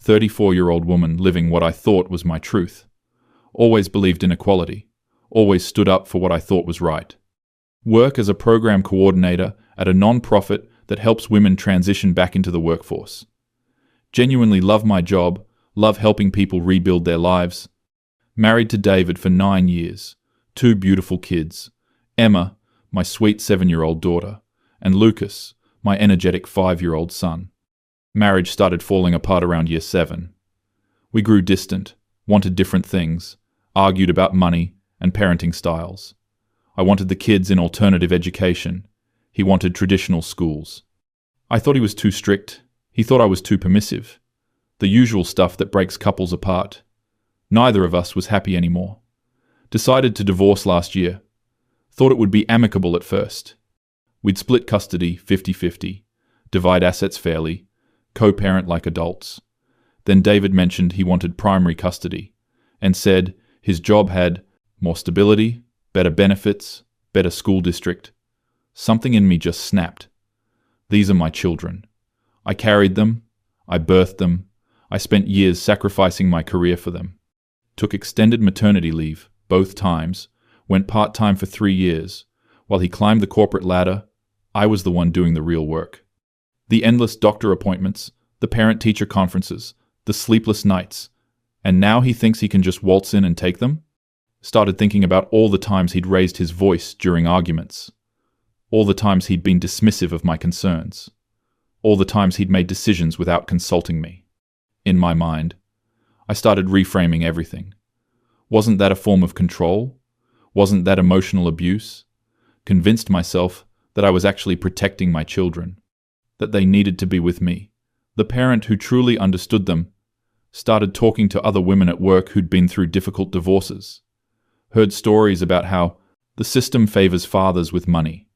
34-year-old woman living what I thought was my truth. Always believed in equality. Always stood up for what I thought was right. Work as a program coordinator at a non-profit that helps women transition back into the workforce. Genuinely love my job, love helping people rebuild their lives. Married to David for 9 years. 2 beautiful kids. Emma, my sweet 7-year-old daughter, and Lucas, my energetic 5-year-old son. Marriage started falling apart around year 7. We grew distant, wanted different things, argued about money and parenting styles. I wanted the kids in alternative education. He wanted traditional schools. I thought he was too strict. He thought I was too permissive. The usual stuff that breaks couples apart. Neither of us was happy anymore. Decided to divorce last year. Thought it would be amicable at first. We'd split custody 50-50, divide assets fairly, co-parent like adults. Then David mentioned he wanted primary custody and said his job had more stability, better benefits, better school district. Something in me just snapped. These are my children. I carried them. I birthed them. I spent years sacrificing my career for them. Took extended maternity leave, both times, went part-time for 3 years. While he climbed the corporate ladder, I was the one doing the real work. The endless doctor appointments, the parent-teacher conferences, the sleepless nights, and now he thinks he can just waltz in and take them? Started thinking about all the times he'd raised his voice during arguments. All the times he'd been dismissive of my concerns. All the times he'd made decisions without consulting me. In my mind, I started reframing everything. Wasn't that a form of control? Wasn't that emotional abuse? Convinced myself that I was actually protecting my children, that they needed to be with me. The parent who truly understood them started talking to other women at work who'd been through difficult divorces. Heard stories about how the system favors fathers with money,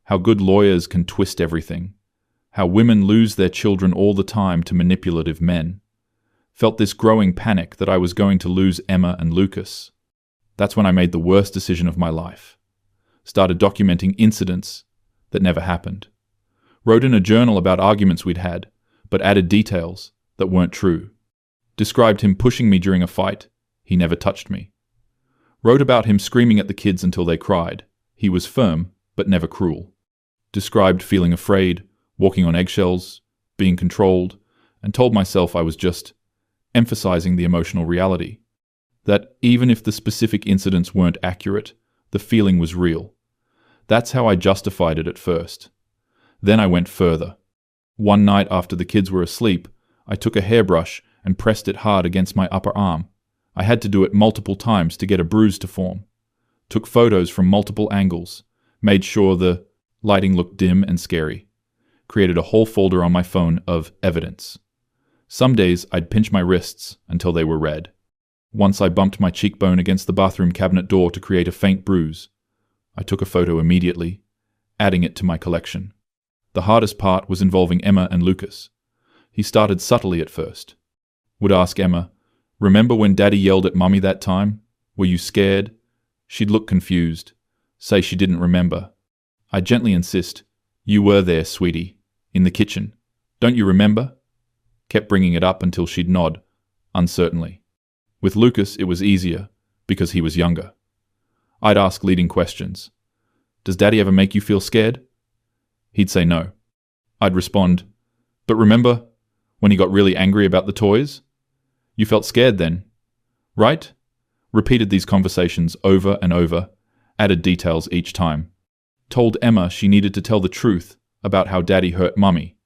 how good lawyers can twist everything, how women lose their children all the time to manipulative men. Felt this growing panic that I was going to lose Emma and Lucas. That's when I made the worst decision of my life. Started documenting incidents that never happened. Wrote in a journal about arguments we'd had, but added details that weren't true. Described him pushing me during a fight. He never touched me. Wrote about him screaming at the kids until they cried. He was firm, but never cruel. Described feeling afraid, walking on eggshells, being controlled, and told myself I was just emphasizing the emotional reality. That even if the specific incidents weren't accurate, the feeling was real. That's how I justified it at first. Then I went further. One night after the kids were asleep, I took a hairbrush and pressed it hard against my upper arm. I had to do it multiple times to get a bruise to form. Took photos from multiple angles, made sure the lighting looked dim and scary. Created a whole folder on my phone of evidence. Some days I'd pinch my wrists until they were red. Once I bumped my cheekbone against the bathroom cabinet door to create a faint bruise. I took a photo immediately, adding it to my collection. The hardest part was involving Emma and Lucas. He started subtly at first. Would ask Emma, "Remember when Daddy yelled at Mummy that time? Were you scared?" She'd look confused, say she didn't remember. I'd gently insist, "You were there, sweetie, in the kitchen. Don't you remember?" Kept bringing it up until she'd nod, uncertainly. With Lucas, it was easier, because he was younger. I'd ask leading questions. "Does Daddy ever make you feel scared?" He'd say no. I'd respond, "But remember when he got really angry about the toys? You felt scared then, right?" Repeated these conversations over and over, added details each time. Told Emma she needed to tell the truth about how Daddy hurt Mummy.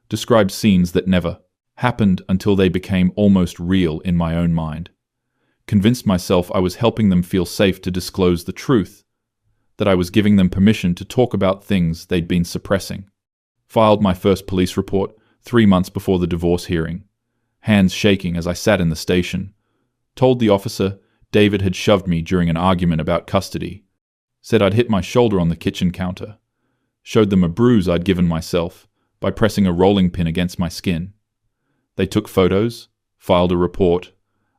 Described scenes that never happened until they became almost real in my own mind. Convinced myself I was helping them feel safe to disclose the truth, that I was giving them permission to talk about things they'd been suppressing. Filed my first police report 3 months before the divorce hearing, hands shaking as I sat in the station. Told the officer David had shoved me during an argument about custody. Said I'd hit my shoulder on the kitchen counter. Showed them a bruise I'd given myself by pressing a rolling pin against my skin. They took photos, filed a report,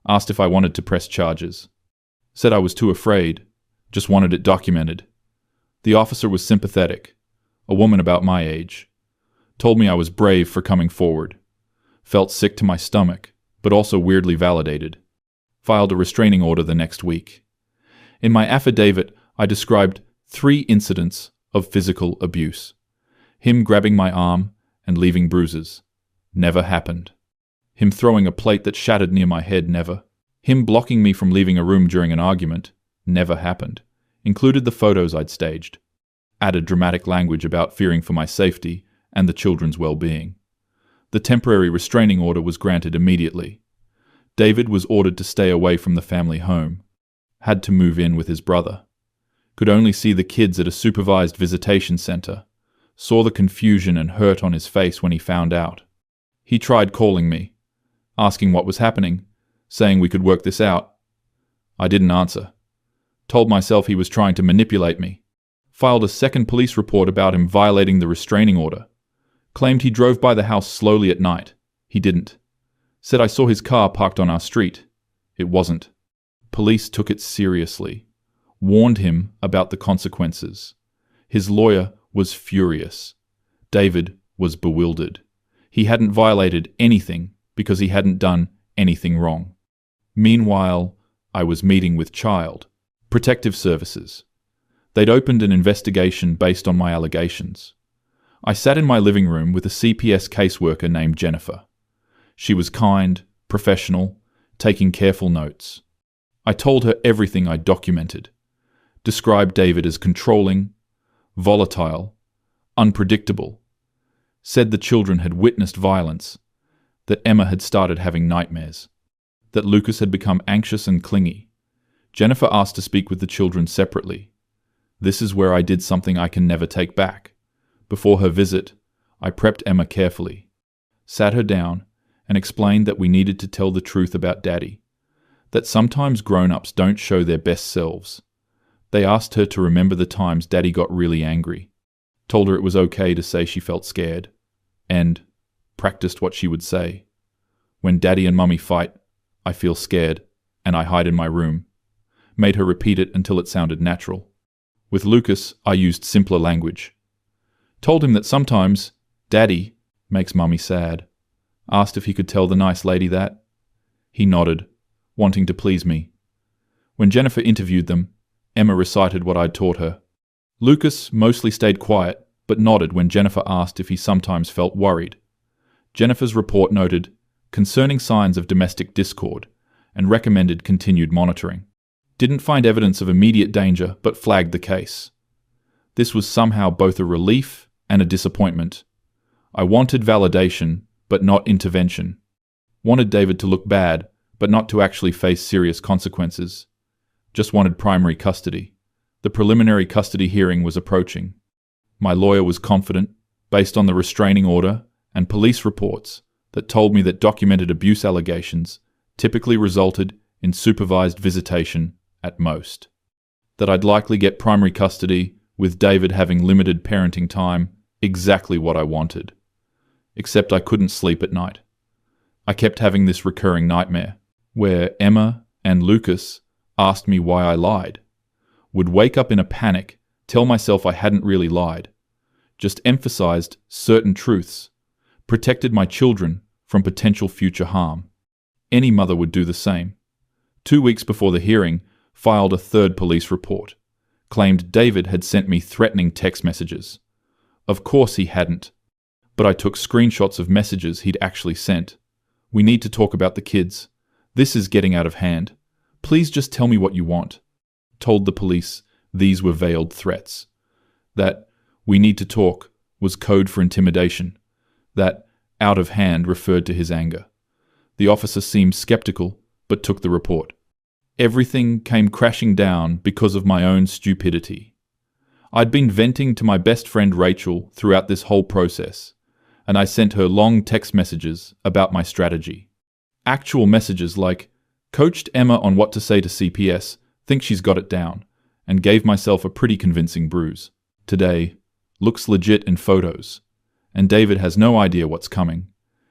asked if I wanted to press charges. Said I was too afraid, just wanted it documented. The officer was sympathetic, a woman about my age. Told me I was brave for coming forward. Felt sick to my stomach, but also weirdly validated. Filed a restraining order the next week. In my affidavit, I described 3 incidents of physical abuse. Him grabbing my arm and leaving bruises. Never happened. Him throwing a plate that shattered near my head. Never. Him blocking me from leaving a room during an argument. Never happened. Included the photos I'd staged. Added dramatic language about fearing for my safety and the children's well-being. The temporary restraining order was granted immediately. David was ordered to stay away from the family home. Had to move in with his brother. Could only see the kids at a supervised visitation center. Saw the confusion and hurt on his face when he found out. He tried calling me, asking what was happening, saying we could work this out. I didn't answer. Told myself he was trying to manipulate me. Filed a second police report about him violating the restraining order. Claimed he drove by the house slowly at night. He didn't. Said I saw his car parked on our street. It wasn't. Police took it seriously. Warned him about the consequences. His lawyer was furious. David was bewildered. He hadn't violated anything because he hadn't done anything wrong. Meanwhile, I was meeting with Child Protective Services. They'd opened an investigation based on my allegations. I sat in my living room with a CPS caseworker named Jennifer. She was kind, professional, taking careful notes. I told her everything I documented. Described David as controlling, volatile, unpredictable. Said the children had witnessed violence, that Emma had started having nightmares, that Lucas had become anxious and clingy. Jennifer asked to speak with the children separately. This is where I did something I can never take back. Before her visit, I prepped Emma carefully, sat her down, and explained that we needed to tell the truth about Daddy, that sometimes grown-ups don't show their best selves. They asked her to remember the times Daddy got really angry, told her it was okay to say she felt scared, and practiced what she would say. When Daddy and Mummy fight, I feel scared, and I hide in my room. Made her repeat it until it sounded natural. With Lucas, I used simpler language. Told him that sometimes Daddy makes Mummy sad. Asked if he could tell the nice lady that. He nodded, wanting to please me. When Jennifer interviewed them, Emma recited what I'd taught her. Lucas mostly stayed quiet, but nodded when Jennifer asked if he sometimes felt worried. Jennifer's report noted concerning signs of domestic discord and recommended continued monitoring. Didn't find evidence of immediate danger, but flagged the case. This was somehow both a relief and a disappointment. I wanted validation, but not intervention. Wanted David to look bad, but not to actually face serious consequences. Just wanted primary custody. The preliminary custody hearing was approaching. My lawyer was confident, based on the restraining order and police reports that told me that documented abuse allegations typically resulted in supervised visitation at most. That I'd likely get primary custody, with David having limited parenting time, exactly what I wanted. Except I couldn't sleep at night. I kept having this recurring nightmare, where Emma and Lucas asked me why I lied. Would wake up in a panic, tell myself I hadn't really lied. Just emphasized certain truths. Protected my children from potential future harm. Any mother would do the same. 2 weeks before the hearing, filed a third police report. Claimed David had sent me threatening text messages. Of course he hadn't. But I took screenshots of messages he'd actually sent. We need to talk about the kids. This is getting out of hand. Please just tell me what you want. Told the police these were veiled threats. That we need to talk was code for intimidation. That out of hand referred to his anger. The officer seemed skeptical, but took the report. Everything came crashing down because of my own stupidity. I'd been venting to my best friend Rachel throughout this whole process, and I sent her long text messages about my strategy. Actual messages like, coached Emma on what to say to CPS, think she's got it down, and gave myself a pretty convincing bruise. Today, looks legit in photos, and David has no idea what's coming.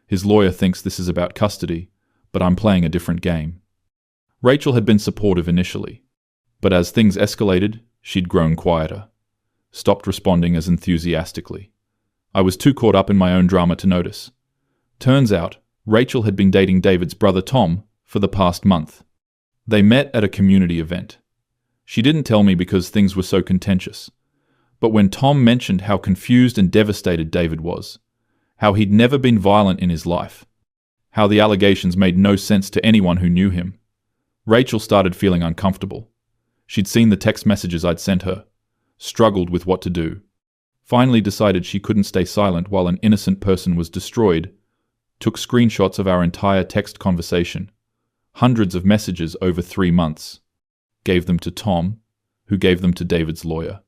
His lawyer thinks this is about custody, but I'm playing a different game. Rachel had been supportive initially, but as things escalated, she'd grown quieter. Stopped responding as enthusiastically. I was too caught up in my own drama to notice. Turns out, Rachel had been dating David's brother Tom for the past month. They met at a community event. She didn't tell me because things were so contentious. But when Tom mentioned how confused and devastated David was, how he'd never been violent in his life, how the allegations made no sense to anyone who knew him, Rachel started feeling uncomfortable. She'd seen the text messages I'd sent her, struggled with what to do, finally decided she couldn't stay silent while an innocent person was destroyed, took screenshots of our entire text conversation, hundreds of messages over 3 months, gave them to Tom, who gave them to David's lawyer.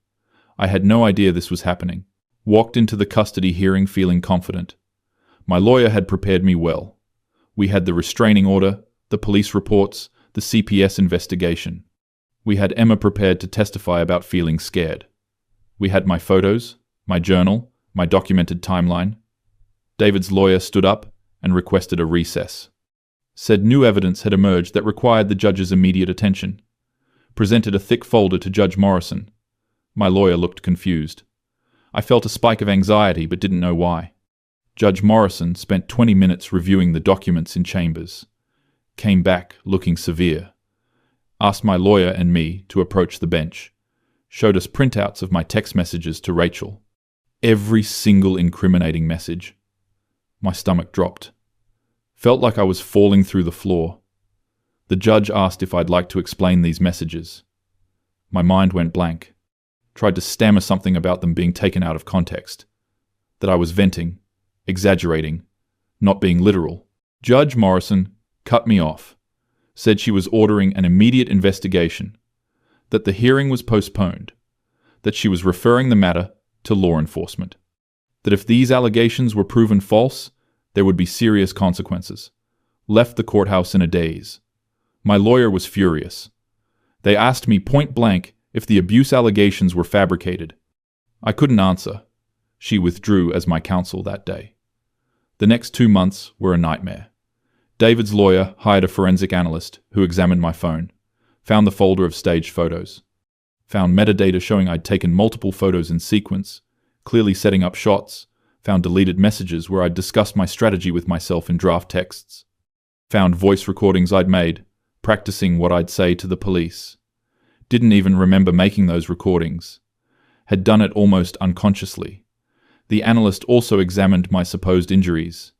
I had no idea this was happening. Walked into the custody hearing feeling confident. My lawyer had prepared me well. We had the restraining order, the police reports, the CPS investigation. We had Emma prepared to testify about feeling scared. We had my photos, my journal, my documented timeline. David's lawyer stood up and requested a recess. Said new evidence had emerged that required the judge's immediate attention. Presented a thick folder to Judge Morrison. My lawyer looked confused. I felt a spike of anxiety but didn't know why. Judge Morrison spent 20 minutes reviewing the documents in chambers. Came back looking severe. Asked my lawyer and me to approach the bench. Showed us printouts of my text messages to Rachel. Every single incriminating message. My stomach dropped. Felt like I was falling through the floor. The judge asked if I'd like to explain these messages. My mind went blank. Tried to stammer something about them being taken out of context. That I was venting, exaggerating, not being literal. Judge Morrison cut me off. Said she was ordering an immediate investigation. That the hearing was postponed. That she was referring the matter to law enforcement. That if these allegations were proven false, there would be serious consequences. Left the courthouse in a daze. My lawyer was furious. They asked me point blank if the abuse allegations were fabricated. I couldn't answer. She withdrew as my counsel that day. The next 2 months were a nightmare. David's lawyer hired a forensic analyst who examined my phone, found the folder of staged photos, found metadata showing I'd taken multiple photos in sequence, clearly setting up shots, found deleted messages where I'd discussed my strategy with myself in draft texts, found voice recordings I'd made, practicing what I'd say to the police. Didn't even remember making those recordings. Had done it almost unconsciously. The analyst also examined my supposed injuries.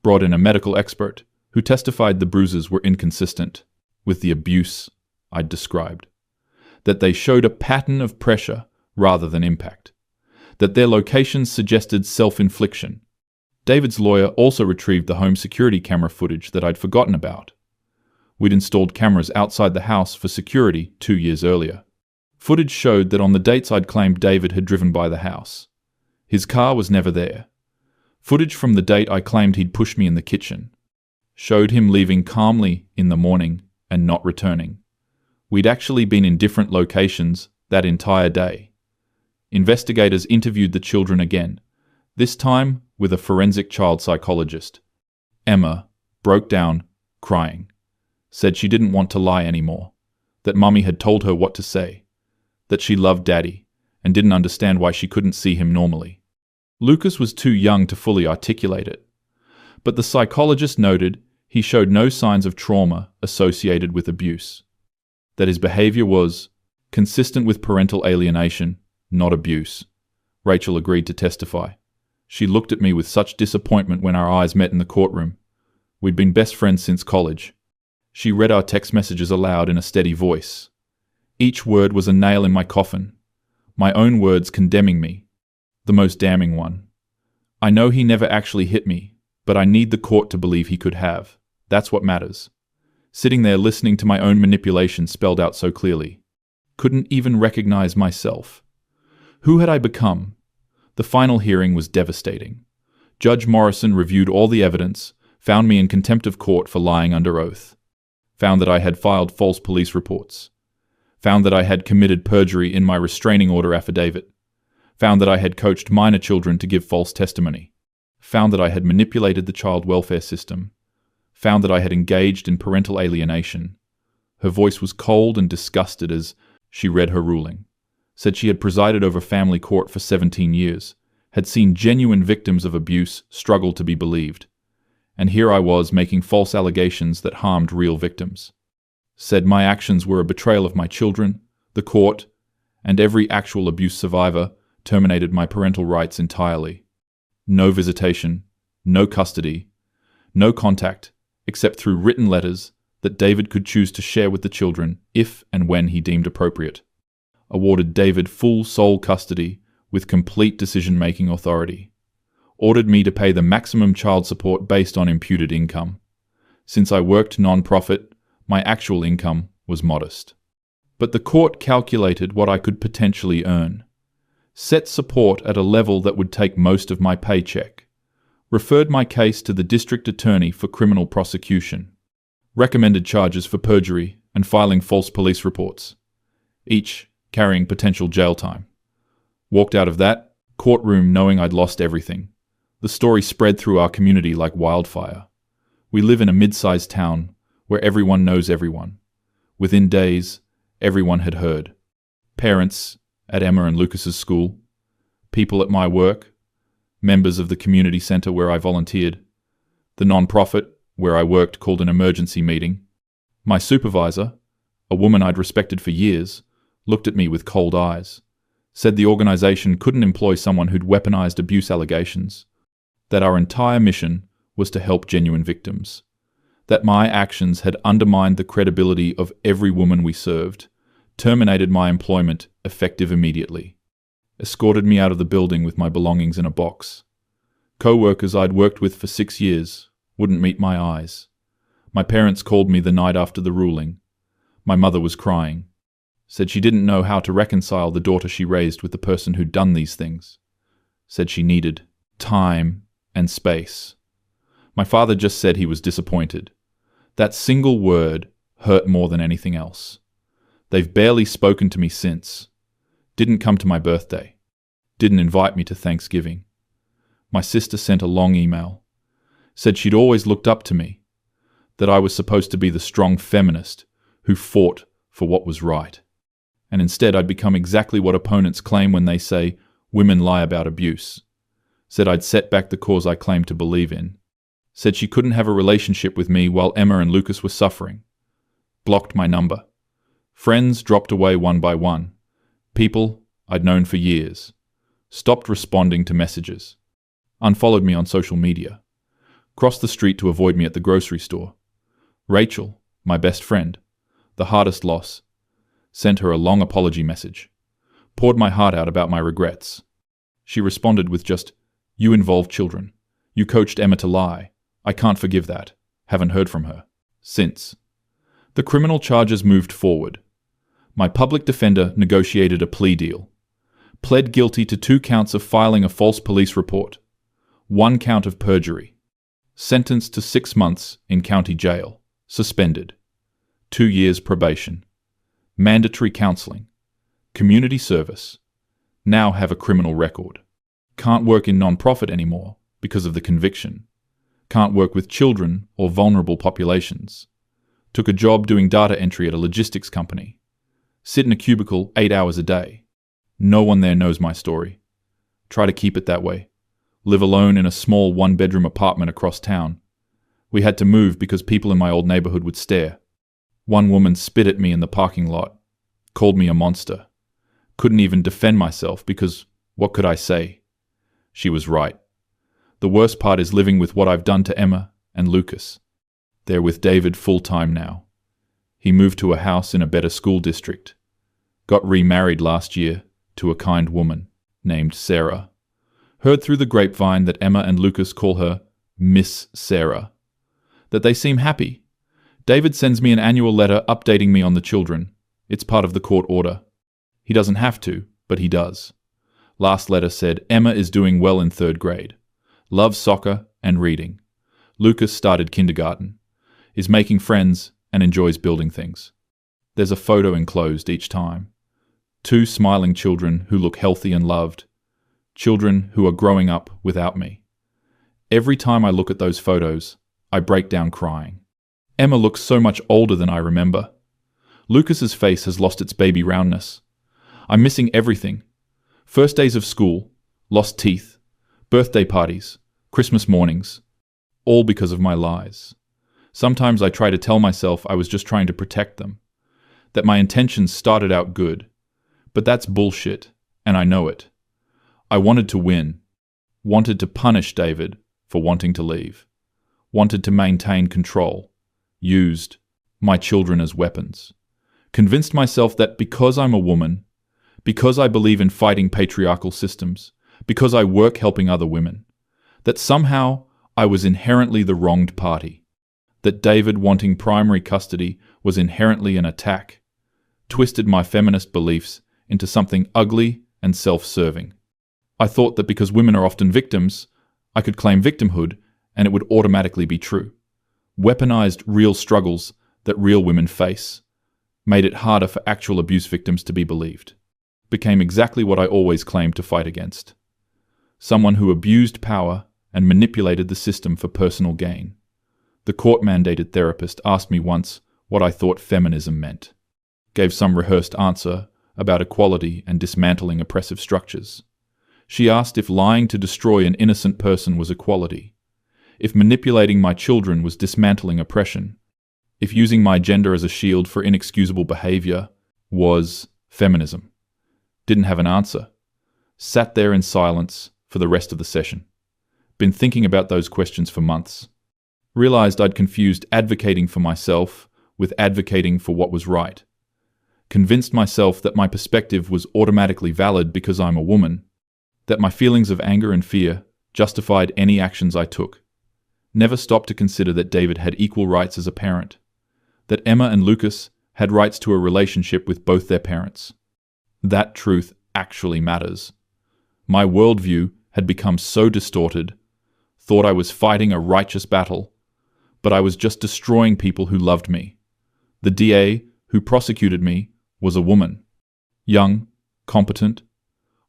Brought in a medical expert who testified the bruises were inconsistent with the abuse I'd described. That they showed a pattern of pressure rather than impact. That their locations suggested self-infliction. David's lawyer also retrieved the home security camera footage that I'd forgotten about. We'd installed cameras outside the house for security 2 years earlier. Footage showed that on the dates I'd claimed David had driven by the house, his car was never there. Footage from the date I claimed he'd pushed me in the kitchen showed him leaving calmly in the morning and not returning. We'd actually been in different locations that entire day. Investigators interviewed the children again, this time with a forensic child psychologist. Emma broke down, crying. Said she didn't want to lie anymore, that Mummy had told her what to say, that she loved Daddy and didn't understand why she couldn't see him normally. Lucas was too young to fully articulate it, but the psychologist noted he showed no signs of trauma associated with abuse, that his behavior was consistent with parental alienation, not abuse. Rachel agreed to testify. She looked at me with such disappointment when our eyes met in the courtroom. We'd been best friends since college. She read our text messages aloud in a steady voice. Each word was a nail in my coffin. My own words condemning me. The most damning one. I know he never actually hit me, but I need the court to believe he could have. That's what matters. Sitting there listening to my own manipulation spelled out so clearly. Couldn't even recognize myself. Who had I become? The final hearing was devastating. Judge Morrison reviewed all the evidence, found me in contempt of court for lying under oath. Found that I had filed false police reports. Found that I had committed perjury in my restraining order affidavit. Found that I had coached minor children to give false testimony. Found that I had manipulated the child welfare system. Found that I had engaged in parental alienation. Her voice was cold and disgusted as she read her ruling. Said she had presided over family court for 17 years, had seen genuine victims of abuse struggle to be believed, and here I was making false allegations that harmed real victims. Said my actions were a betrayal of my children, the court, and every actual abuse survivor terminated my parental rights entirely. No visitation, no custody, no contact, except through written letters that David could choose to share with the children if and when he deemed appropriate. Awarded David full sole custody with complete decision-making authority. Ordered me to pay the maximum child support based on imputed income. Since I worked non-profit, my actual income was modest. But the court calculated what I could potentially earn. Set support at a level that would take most of my paycheck. Referred my case to the district attorney for criminal prosecution. Recommended charges for perjury and filing false police reports, each carrying potential jail time. Walked out of that courtroom knowing I'd lost everything. The story spread through our community like wildfire. We live in a mid-sized town where everyone knows everyone. Within days, everyone had heard. Parents at Emma and Lucas's school, people at my work, members of the community center where I volunteered, the non-profit where I worked called an emergency meeting. My supervisor, a woman I'd respected for years, looked at me with cold eyes, said the organization couldn't employ someone who'd weaponized abuse allegations, that our entire mission was to help genuine victims, that my actions had undermined the credibility of every woman we served, terminated my employment effective immediately, escorted me out of the building with my belongings in a box. Co-workers I'd worked with for 6 years wouldn't meet my eyes. My parents called me the night after the ruling. My mother was crying. Said she didn't know how to reconcile the daughter she raised with the person who'd done these things. Said she needed time and space. My father just said he was disappointed. That single word hurt more than anything else. They've barely spoken to me since. Didn't come to my birthday. Didn't invite me to Thanksgiving. My sister sent a long email. Said she'd always looked up to me. That I was supposed to be the strong feminist who fought for what was right. And instead I'd become exactly what opponents claim when they say women lie about abuse. Said I'd set back the cause I claimed to believe in. Said she couldn't have a relationship with me while Emma and Lucas were suffering. Blocked my number. Friends dropped away one by one. People I'd known for years. Stopped responding to messages. Unfollowed me on social media. Crossed the street to avoid me at the grocery store. Rachel, my best friend, the hardest loss, sent her a long apology message. Poured my heart out about my regrets. She responded with just, "You involved children. You coached Emma to lie. I can't forgive that." Haven't heard from her since. The criminal charges moved forward. My public defender negotiated a plea deal. Pled guilty to 2 counts of filing a false police report. 1 count of perjury. Sentenced to 6 months in county jail. Suspended. 2 years probation. Mandatory counseling. Community service. Now have a criminal record. Can't work in non-profit anymore because of the conviction. Can't work with children or vulnerable populations. Took a job doing data entry at a logistics company. Sit in a cubicle 8 hours a day. No one there knows my story. Try to keep it that way. Live alone in a small 1-bedroom apartment across town. We had to move because people in my old neighborhood would stare. One woman spit at me in the parking lot. Called me a monster. Couldn't even defend myself because what could I say? She was right. The worst part is living with what I've done to Emma and Lucas. They're with David full-time now. He moved to a house in a better school district. Got remarried last year to a kind woman named Sarah. Heard through the grapevine that Emma and Lucas call her Miss Sarah. That they seem happy. David sends me an annual letter updating me on the children. It's part of the court order. He doesn't have to, but he does. Last letter said Emma is doing well in 3rd grade. Loves soccer and reading. Lucas started kindergarten. Is making friends and enjoys building things. There's a photo enclosed each time. 2 smiling children who look healthy and loved. Children who are growing up without me. Every time I look at those photos, I break down crying. Emma looks so much older than I remember. Lucas's face has lost its baby roundness. I'm missing everything. First days of school, lost teeth, birthday parties, Christmas mornings. all because of my lies. Sometimes I try to tell myself I was just trying to protect them, that my intentions started out good, but that's bullshit, and I know it. I wanted to win, wanted to punish David for wanting to leave, wanted to maintain control, used my children as weapons. Convinced myself that because I'm a woman, because I believe in fighting patriarchal systems, because I work helping other women, that somehow I was inherently the wronged party, that David wanting primary custody was inherently an attack, twisted my feminist beliefs into something ugly and self-serving. I thought that because women are often victims, I could claim victimhood and it would automatically be true. Weaponized real struggles that real women face, made it harder for actual abuse victims to be believed. Became exactly what I always claimed to fight against. Someone who abused power and manipulated the system for personal gain. The court-mandated therapist asked me once what I thought feminism meant. Gave some rehearsed answer about equality and dismantling oppressive structures. She asked if lying to destroy an innocent person was equality, if manipulating my children was dismantling oppression, if using my gender as a shield for inexcusable behavior was feminism. Didn't have an answer. Sat there in silence for the rest of the session. Been thinking about those questions for months. Realized I'd confused advocating for myself with advocating for what was right. Convinced myself that my perspective was automatically valid because I'm a woman, that my feelings of anger and fear justified any actions I took. Never stopped to consider that David had equal rights as a parent, that Emma and Lucas had rights to a relationship with both their parents. That truth actually matters. My worldview had become so distorted, thought I was fighting a righteous battle, but I was just destroying people who loved me. The DA who prosecuted me was a woman. Young, competent,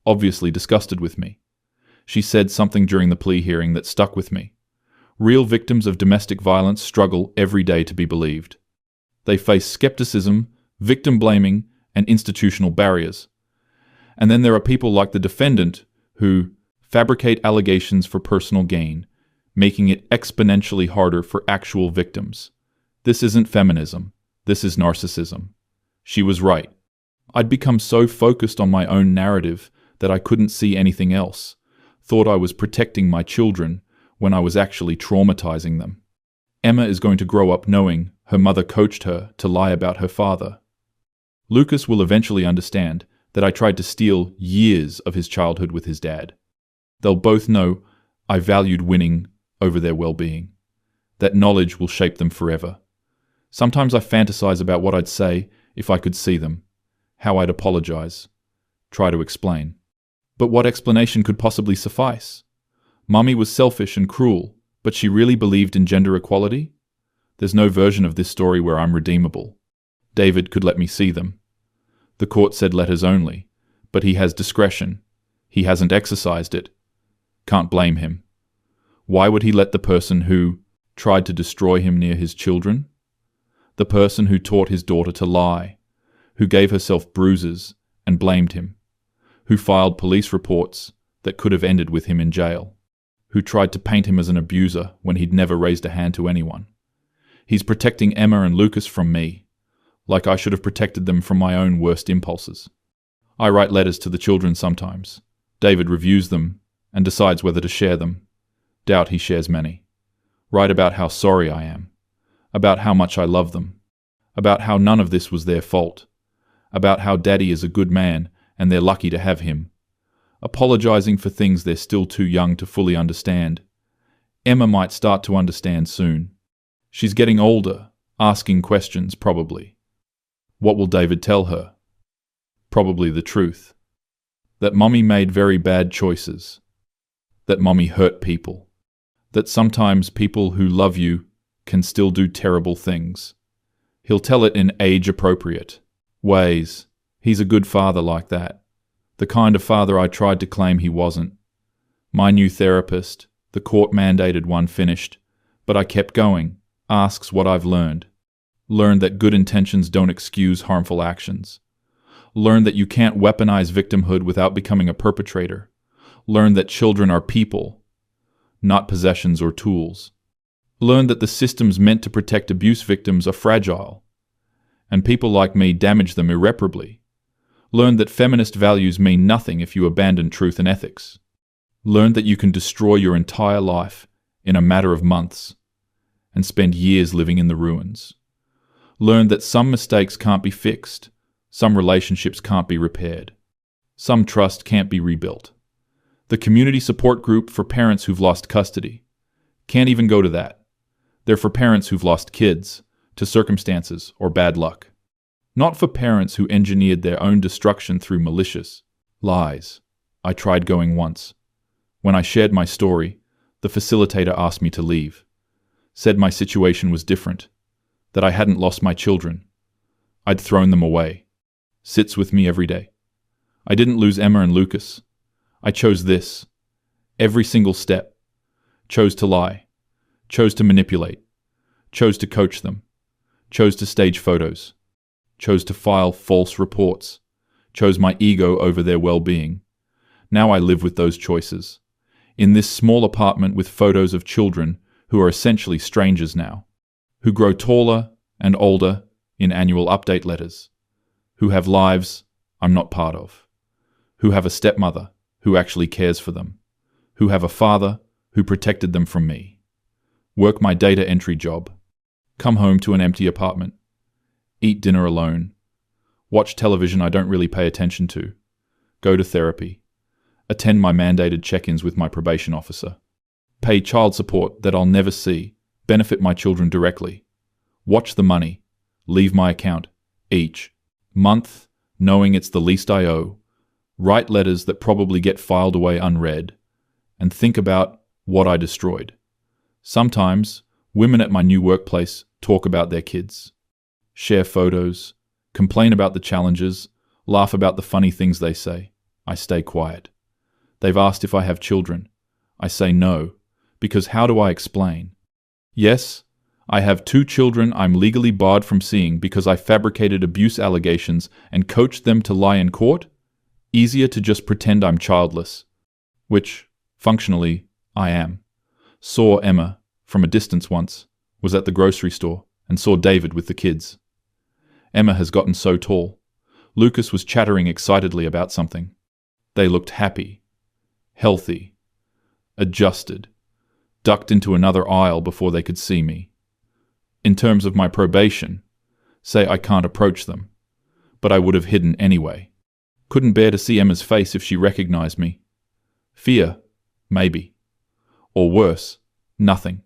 obviously disgusted with me. She said something during the plea hearing that stuck with me. Real victims of domestic violence struggle every day to be believed. They face skepticism, victim blaming, and institutional barriers. And then there are people like the defendant who fabricate allegations for personal gain, making it exponentially harder for actual victims. This isn't feminism. This is narcissism. She was right. I'd become so focused on my own narrative that I couldn't see anything else. Thought I was protecting my children when I was actually traumatizing them. Emma is going to grow up knowing her mother coached her to lie about her father. Lucas will eventually understand that I tried to steal years of his childhood with his dad. They'll both know I valued winning over their well-being. That knowledge will shape them forever. Sometimes I fantasize about what I'd say if I could see them, how I'd apologize, try to explain. But what explanation could possibly suffice? Mummy was selfish and cruel, but she really believed in gender equality? There's no version of this story where I'm redeemable. David could let me see them. The court said letters only, but he has discretion. He hasn't exercised it. Can't blame him. Why would he let the person who tried to destroy him near his children? The person who taught his daughter to lie, who gave herself bruises and blamed him, who filed police reports that could have ended with him in jail, who tried to paint him as an abuser when he'd never raised a hand to anyone. He's protecting Emma and Lucas from me, like I should have protected them from my own worst impulses. I write letters to the children sometimes. David reviews them and decides whether to share them. Doubt he shares many. Write about how sorry I am, about how much I love them, about how none of this was their fault, about how Daddy is a good man and they're lucky to have him, apologizing for things they're still too young to fully understand. Emma might start to understand soon. She's getting older, asking questions probably. What will David tell her? Probably the truth. That Mommy made very bad choices. That Mommy hurt people. That sometimes people who love you can still do terrible things. He'll tell it in age-appropriate ways. He's a good father like that. The kind of father I tried to claim he wasn't. My new therapist, the court-mandated one, finished, but I kept going, asks what I've learned. Learned that good intentions don't excuse harmful actions. Learned that you can't weaponize victimhood without becoming a perpetrator. Learned that children are people, not possessions or tools. Learned that the systems meant to protect abuse victims are fragile, and people like me damage them irreparably. Learned that feminist values mean nothing if you abandon truth and ethics. Learned that you can destroy your entire life in a matter of months and spend years living in the ruins. Learned that some mistakes can't be fixed, some relationships can't be repaired, some trust can't be rebuilt. The community support group for parents who've lost custody can't even go to that. They're for parents who've lost kids to circumstances or bad luck. Not for parents who engineered their own destruction through malicious lies. I tried going once. When I shared my story, the facilitator asked me to leave. Said my situation was different, that I hadn't lost my children. I'd thrown them away. Sits with me every day. I didn't lose Emma and Lucas. I chose this. Every single step. Chose to lie. Chose to manipulate. Chose to coach them. Chose to stage photos. Chose to file false reports. Chose my ego over their well-being. Now I live with those choices. In this small apartment with photos of children who are essentially strangers now, who grow taller and older in annual update letters, who have lives I'm not part of, who have a stepmother who actually cares for them, who have a father who protected them from me. Work my data entry job, come home to an empty apartment, eat dinner alone, watch television I don't really pay attention to, go to therapy, attend my mandated check-ins with my probation officer, pay child support that I'll never see, benefit my children directly, watch the money, leave my account each month knowing it's the least I owe, write letters that probably get filed away unread, and think about what I destroyed. Sometimes, women at my new workplace talk about their kids, share photos, complain about the challenges, laugh about the funny things they say. I stay quiet. They've asked if I have children. I say no, because how do I explain? Yes, I have 2 children I'm legally barred from seeing because I fabricated abuse allegations and coached them to lie in court. Easier to just pretend I'm childless, which, functionally, I am. Saw Emma from a distance once, was at the grocery store, and saw David with the kids. Emma has gotten so tall. Lucas was chattering excitedly about something. They looked happy, healthy, adjusted, ducked into another aisle before they could see me. In terms of my probation, say I can't approach them, but I would have hidden anyway. Couldn't bear to see Emma's face if she recognized me. Fear, maybe. Or worse, nothing.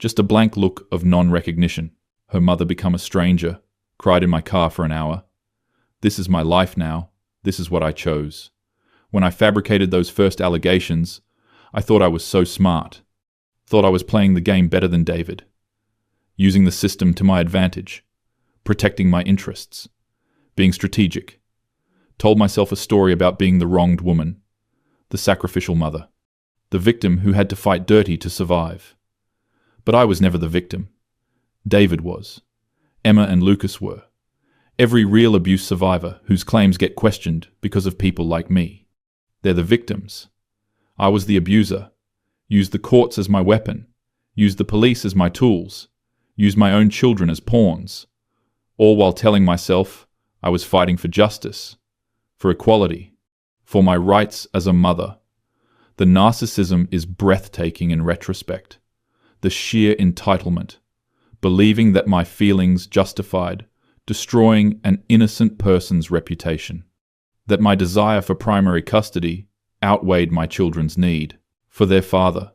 Just a blank look of non-recognition. Her mother become a stranger, cried in my car for an hour. This is my life now. This is what I chose. When I fabricated those first allegations, I thought I was so smart. Thought I was playing the game better than David. Using the system to my advantage. Protecting my interests. Being strategic. Told myself a story about being the wronged woman. The sacrificial mother. The victim who had to fight dirty to survive. But I was never the victim. David was. Emma and Lucas were. Every real abuse survivor whose claims get questioned because of people like me. They're the victims. I was the abuser. Used the courts as my weapon. Used the police as my tools. Used my own children as pawns. All while telling myself I was fighting for justice. For equality. For my rights as a mother. The narcissism is breathtaking in retrospect. The sheer entitlement. Believing that my feelings justified destroying an innocent person's reputation. That my desire for primary custody outweighed my children's need for their father.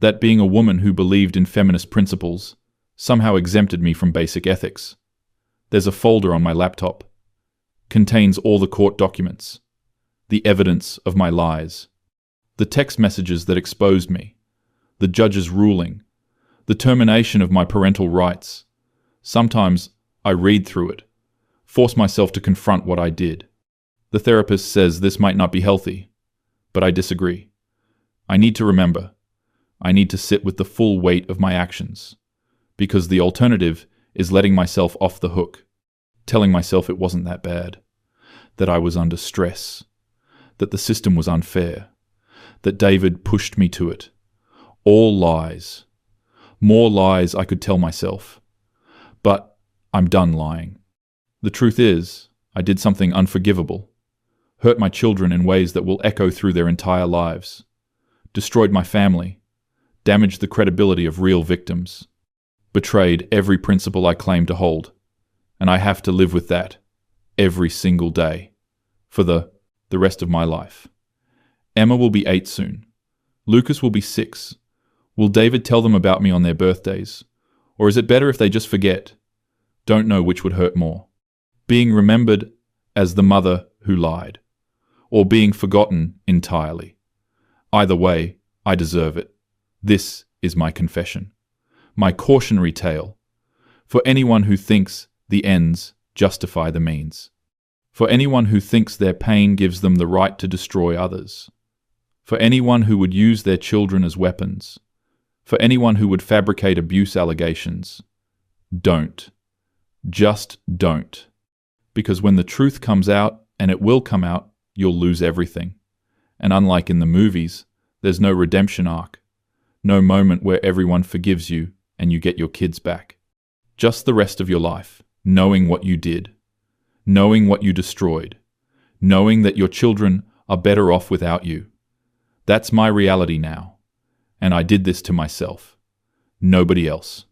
That being a woman who believed in feminist principles somehow exempted me from basic ethics. There's a folder on my laptop. Contains all the court documents. The evidence of my lies. The text messages that exposed me. The judge's ruling. The termination of my parental rights. Sometimes I read through it. Force myself to confront what I did. The therapist says this might not be healthy, but I disagree. I need to remember. I need to sit with the full weight of my actions. Because the alternative is letting myself off the hook. Telling myself it wasn't that bad. That I was under stress. That the system was unfair. That David pushed me to it. All lies. more lies I could tell myself. But I'm done lying. The truth is, I did something unforgivable. Hurt my children in ways that will echo through their entire lives. Destroyed my family. Damaged the credibility of real victims. Betrayed every principle I claim to hold. And I have to live with that every single day for the rest of my life. Emma will be 8 soon. Lucas will be 6. Will David tell them about me on their birthdays? Or is it better if they just forget? Don't know which would hurt more. Being remembered as the mother who lied, or being forgotten entirely. Either way, I deserve it. This is my confession. My cautionary tale. For anyone who thinks the ends justify the means. For anyone who thinks their pain gives them the right to destroy others. For anyone who would use their children as weapons. For anyone who would fabricate abuse allegations. Don't. Just don't. Because when the truth comes out, and it will come out, you'll lose everything. And unlike in the movies, there's no redemption arc. No moment where everyone forgives you and you get your kids back. Just the rest of your life, knowing what you did. Knowing what you destroyed. Knowing that your children are better off without you. That's my reality now. And I did this to myself. Nobody else.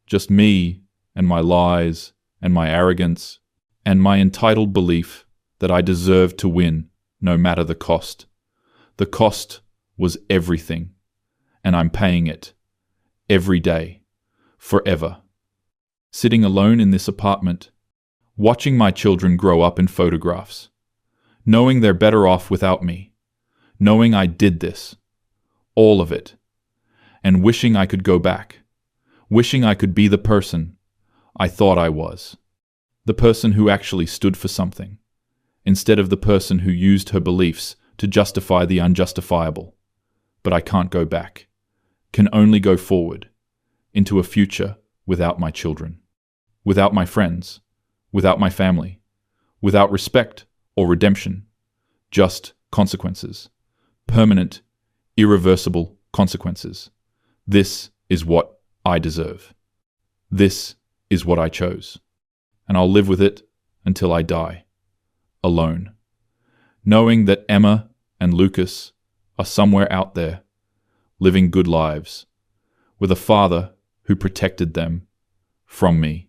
Just me and my lies and my arrogance and my entitled belief that I deserved to win no matter the cost. The cost was everything. And I'm paying it. Every day. Forever. Sitting alone in this apartment, watching my children grow up in photographs, knowing they're better off without me, knowing I did this, all of it, and wishing I could go back, wishing I could be the person I thought I was, the person who actually stood for something, instead of the person who used her beliefs to justify the unjustifiable. But I can't go back, can only go forward, into a future without my children, without my friends, without my family, without respect or redemption, just consequences, permanent, irreversible consequences. This is what I deserve. This is what I chose. And I'll live with it until I die, alone, knowing that Emma and Lucas are somewhere out there, living good lives, with a father who protected them from me.